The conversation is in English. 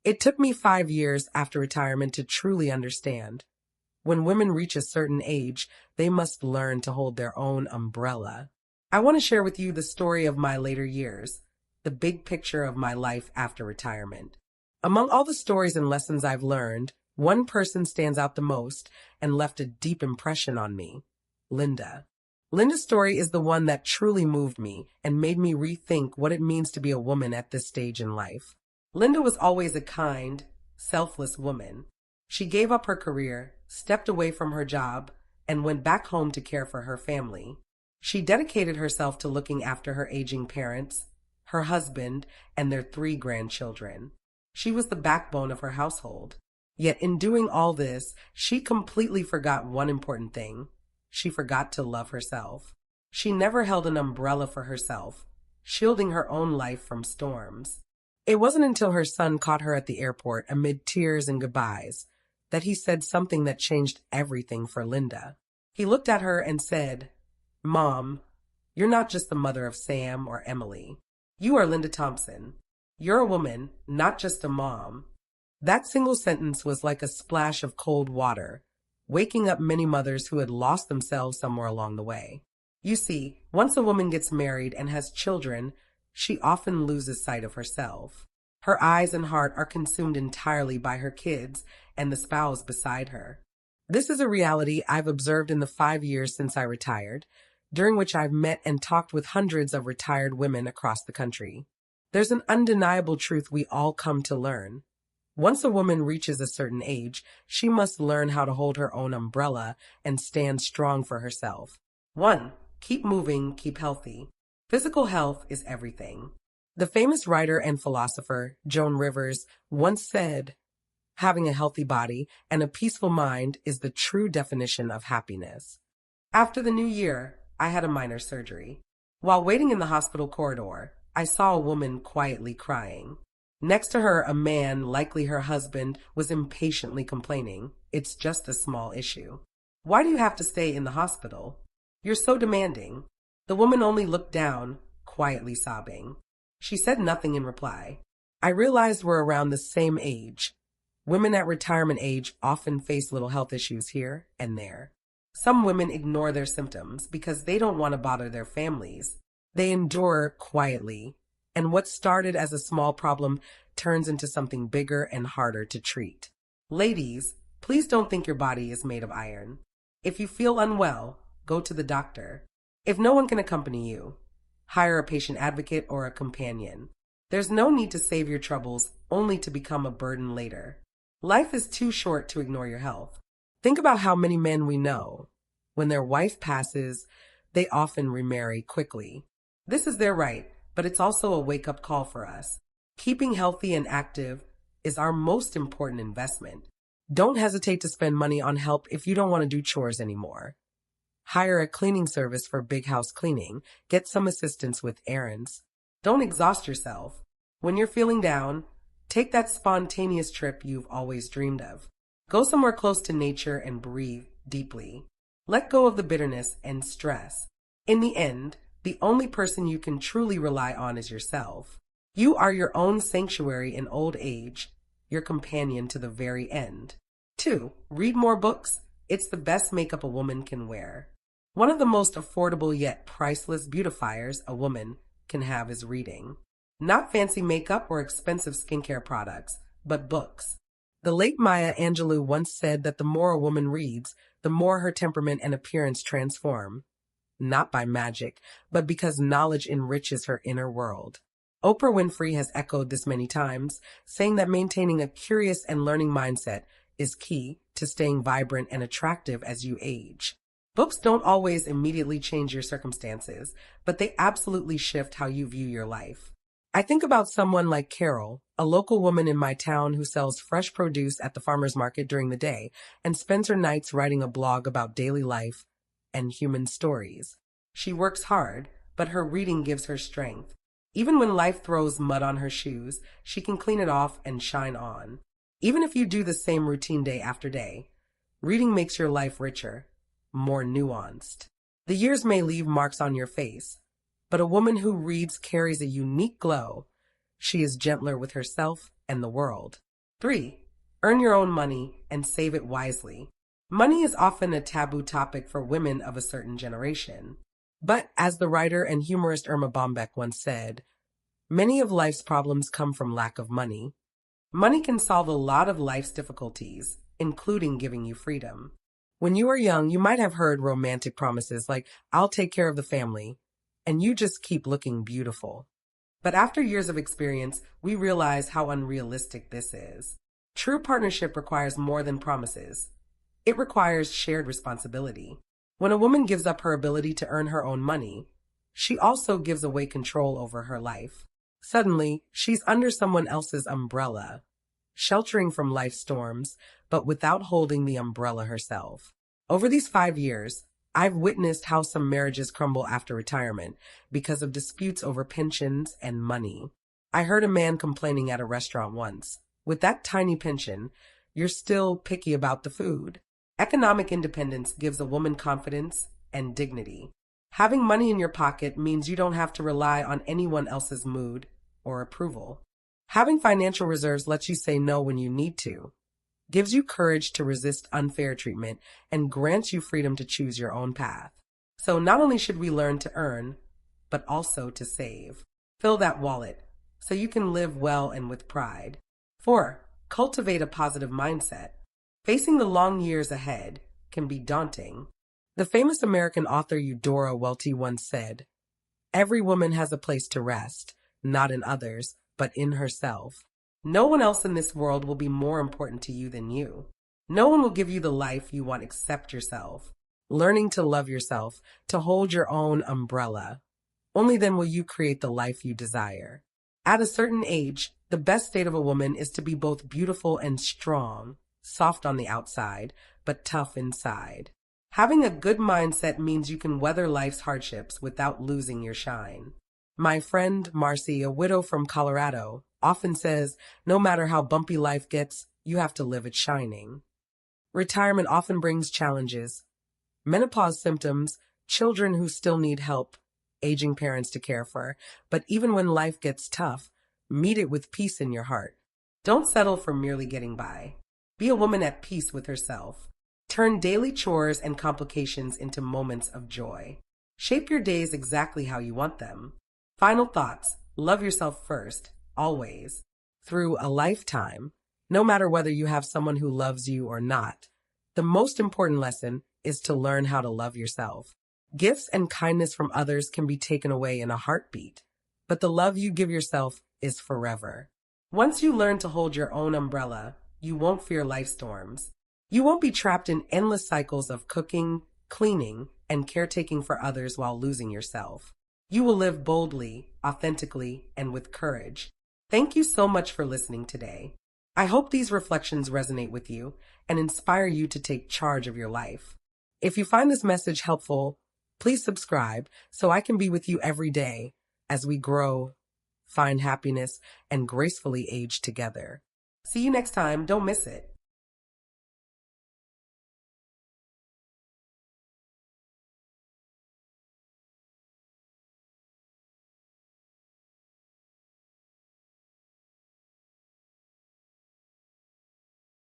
It took me 5 years after retirement to truly understand. When women reach a certain age, they must learn to hold their own umbrella. I want to share with you the story of my later years, the big picture of my life after retirement. Among all the stories and lessons I've learned, one person stands out the most and left a deep impression on me: Linda. Linda's story is the one that truly moved me and made me rethink what it means to be a woman at this stage in life. Linda was always a kind, selfless woman. She gave up her career, stepped away from her job, and went back home to care for her family. She dedicated herself to looking after her aging parents, her husband, and their 3 grandchildren. She was the backbone of her household. Yet in doing all this, she completely forgot one important thing. She forgot to love herself. She never held an umbrella for herself, shielding her own life from storms. It wasn't until her son caught her at the airport amid tears and goodbyes that he said something that changed everything for Linda. He looked at her and said, "Mom, you're not just the mother of Sam or Emily. You are Linda Thompson. You're a woman, not just a mom." That single sentence was like a splash of cold water, waking up many mothers who had lost themselves somewhere along the way. You see, once a woman gets married and has children, she often loses sight of herself. Her eyes and heart are consumed entirely by her kids and the spouse beside her. This is a reality I've observed in the 5 years since I retired, during which I've met and talked with hundreds of retired women across the country. There's an undeniable truth we all come to learn. Once a woman reaches a certain age, she must learn how to hold her own umbrella and stand strong for herself. 1. Keep moving, keep healthy. Physical health is everything. The famous writer and philosopher Joan Rivers once said, "Having a healthy body and a peaceful mind is the true definition of happiness." After the new year, I had a minor surgery. While waiting in the hospital corridor, I saw a woman quietly crying. Next to her, a man, likely her husband, was impatiently complaining, "It's just a small issue. Why do you have to stay in the hospital? You're so demanding." The woman only looked down, quietly sobbing. She said nothing in reply. I realized we're around the same age. Women at retirement age often face little health issues here and there. Some women ignore their symptoms because they don't want to bother their families. They endure quietly, and what started as a small problem turns into something bigger and harder to treat. Ladies, please don't think your body is made of iron. If you feel unwell, go to the doctor. If no one can accompany you, hire a patient advocate or a companion. There's no need to save your troubles only to become a burden later. Life is too short to ignore your health. Think about how many men we know. When their wife passes, they often remarry quickly. This is their right, but it's also a wake-up call for us. Keeping healthy and active is our most important investment. Don't hesitate to spend money on help if you don't want to do chores anymore. Hire a cleaning service for big house cleaning. Get some assistance with errands. Don't exhaust yourself. When you're feeling down, take that spontaneous trip you've always dreamed of. Go somewhere close to nature and breathe deeply. Let go of the bitterness and stress. In the end, the only person you can truly rely on is yourself. You are your own sanctuary in old age, your companion to the very end. 2. Read more books. It's the best makeup a woman can wear. One of the most affordable yet priceless beautifiers a woman can have is reading. Not fancy makeup or expensive skincare products, but books. The late Maya Angelou once said that the more a woman reads, the more her temperament and appearance transform. Not by magic, but because knowledge enriches her inner world. Oprah Winfrey has echoed this many times, saying that maintaining a curious and learning mindset is key to staying vibrant and attractive as you age. Books don't always immediately change your circumstances, but they absolutely shift how you view your life. I think about someone like Carol, a local woman in my town who sells fresh produce at the farmer's market during the day and spends her nights writing a blog about daily life and human stories. She works hard, but her reading gives her strength. Even when life throws mud on her shoes, she can clean it off and shine on. Even if you do the same routine day after day, reading makes your life richer, more nuanced. The years may leave marks on your face, but a woman who reads carries a unique glow. She is gentler with herself and the world. 3. Earn your own money and save it wisely. Money is often a taboo topic for women of a certain generation. But as the writer and humorist Irma Bombeck once said, many of life's problems come from lack of money. Money can solve a lot of life's difficulties, including giving you freedom. When you are young, you might have heard romantic promises like, I'll take care of the family, and you just keep looking beautiful. But after years of experience, we realize how unrealistic this is. True partnership requires more than promises. It requires shared responsibility. When a woman gives up her ability to earn her own money, she also gives away control over her life. Suddenly, she's under someone else's umbrella, sheltering from life's storms, but without holding the umbrella herself. Over these 5 years, I've witnessed how some marriages crumble after retirement because of disputes over pensions and money. I heard a man complaining at a restaurant once, with that tiny pension, you're still picky about the food. Economic independence gives a woman confidence and dignity. Having money in your pocket means you don't have to rely on anyone else's mood or approval. Having financial reserves lets you say no when you need to, gives you courage to resist unfair treatment, and grants you freedom to choose your own path. So not only should we learn to earn, but also to save. Fill that wallet so you can live well and with pride. 4. Cultivate a positive mindset. Facing the long years ahead can be daunting. The famous American author Eudora Welty once said, "Every woman has a place to rest, not in others, but in herself." No one else in this world will be more important to you than you. No one will give you the life you want except yourself. Learning to love yourself, to hold your own umbrella. Only then will you create the life you desire. At a certain age, the best state of a woman is to be both beautiful and strong, soft on the outside, but tough inside. Having a good mindset means you can weather life's hardships without losing your shine. My friend Marcy, a widow from Colorado, often says, no matter how bumpy life gets, you have to live it shining. Retirement often brings challenges. Menopause symptoms, children who still need help, aging parents to care for. But even when life gets tough, meet it with peace in your heart. Don't settle for merely getting by. Be a woman at peace with herself. Turn daily chores and complications into moments of joy. Shape your days exactly how you want them. Final thoughts. Love yourself first, always. Through a lifetime, no matter whether you have someone who loves you or not, the most important lesson is to learn how to love yourself. Gifts and kindness from others can be taken away in a heartbeat, but the love you give yourself is forever. Once you learn to hold your own umbrella, you won't fear life storms. You won't be trapped in endless cycles of cooking, cleaning, and caretaking for others while losing yourself. You will live boldly, authentically, and with courage. Thank you so much for listening today. I hope these reflections resonate with you and inspire you to take charge of your life. If you find this message helpful, please subscribe so I can be with you every day as we grow, find happiness, and gracefully age together. See you next time. Don't miss it.